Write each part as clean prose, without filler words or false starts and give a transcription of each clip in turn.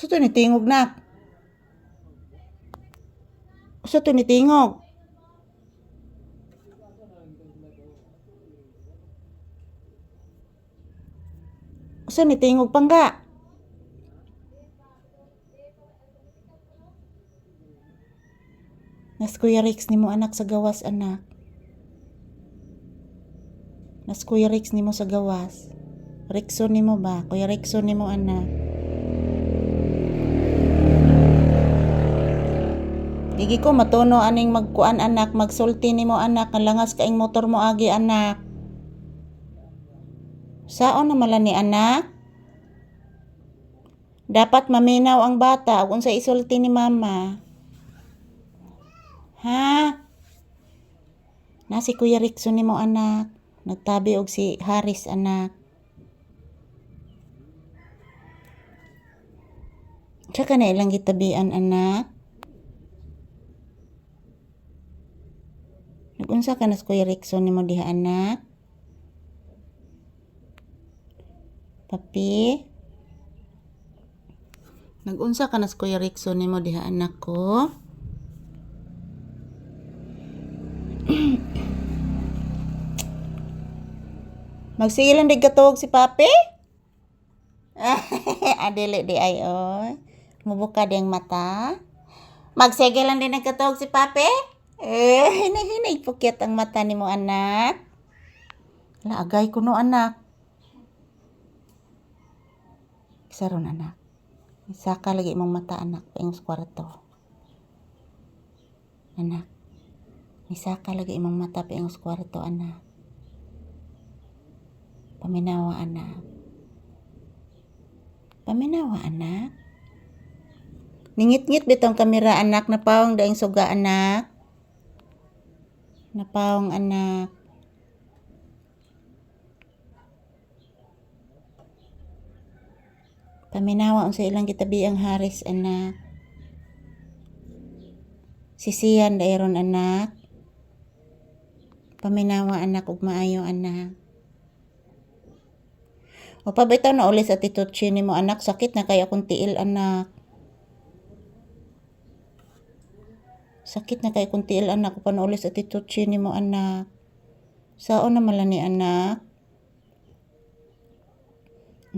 Usa to ni tingog nak. Usa to ni tingog. Usa ni tingog pangga. Nas Kuya Rex nimo anak sa gawas anak. Nas Kuya Rex nimo sa gawas. Rexon nimo ba? Kuya Rexon nimo anak. Gigi ko matuno aning magkuan anak, magsulti nimo anak, langas kaing motor mo agi anak. Saon na mala ni anak? Dapat maminaw ang bata kung sa isulti ni mama. Ha? Na si Kuya Rixon nimo anak, nagtabi og si Haris anak. Tsaka na ilang gitabian anak. Nagunsa ka na si Kuya Rixon nimo diha anak? Papi? Nagunsa ka na si Kuya Rixon nimo diha anak ko? Magsigilan dig katog si papi? Adili di ay oy. Mubuka diyang mata. Magsigilan din nagkatog si papi? Hinay-hinay pukyat ang mata ni mo anak. Laagay ko no anak. Saron anak. Isaka lagi mong mata anak paing sa kwarto. Anak. Isaka lagi imong mata paing sa kwarto anak. Paminawa anak. Paminawa anak. Ningit-ngit bitong kamera anak, napawang daing suga anak. Napawang anak. Paminawa unsa ilang gitabi ang Haris anak. Sisiyan dayron anak. Paminawa anak ug maayo anak. O pabitaw na ulit sa titutsi nimo anak, sakit na kay akong tiil anak. Sakit na kay akong tiil anak, upan ulit sa titutsi nimo anak. Saon na malang ni anak?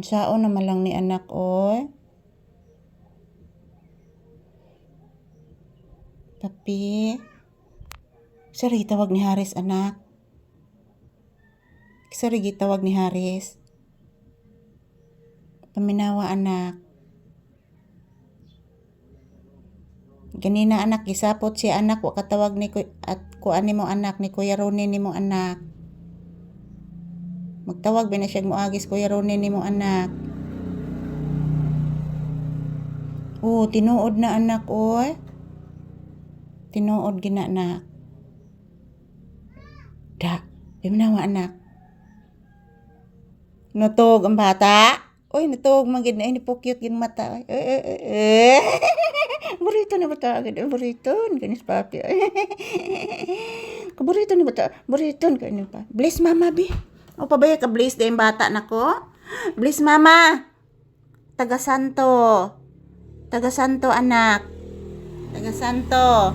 Saon na malang ni anak oy? Papi? Sari gitawag ni Haris anak. Sari gitawag ni Haris. Paminawa anak. Ganina anak gisapot si anak wa katawag ni at kuan nimo anak ni Kuya Ronnie nimo anak. Magtawag ba na siya moagis Kuya Ronnie nimo anak. Oh, tinuod na anak oy. Tinuod gina anak. Da, paminawa anak. Natog ang bata. Oy, natog man gid na ini pukyut gid mata. Burrito na bata agad. Burrito ganis papi. Burrito na bata. Burrito ganis pa. Bless mama bi. O pabaya ka bless din bata nako. Bless mama. Taga Santo. Taga Santo anak. Taga Santo.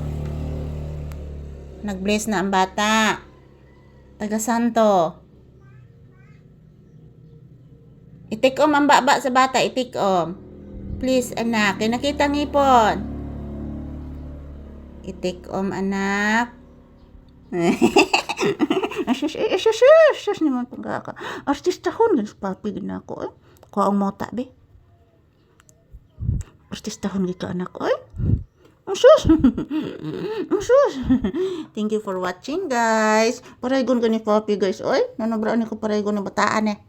Nag-bless na ang bata. Taga Santo. Itik-om ang baba sa bata, itik-om. Please, anak. Kaya nakita ngipon. Itik-om, anak. Asus naman pagkaka. Artistahon, ganos papi din ako. Kuha ang mota, be. Artistahon gito, anak. Ay. Asus. Asus. Thank you for watching, guys. Paraygon ka ni papi, guys. Oy, nanabraan ni ko paraygon ng bataan, eh.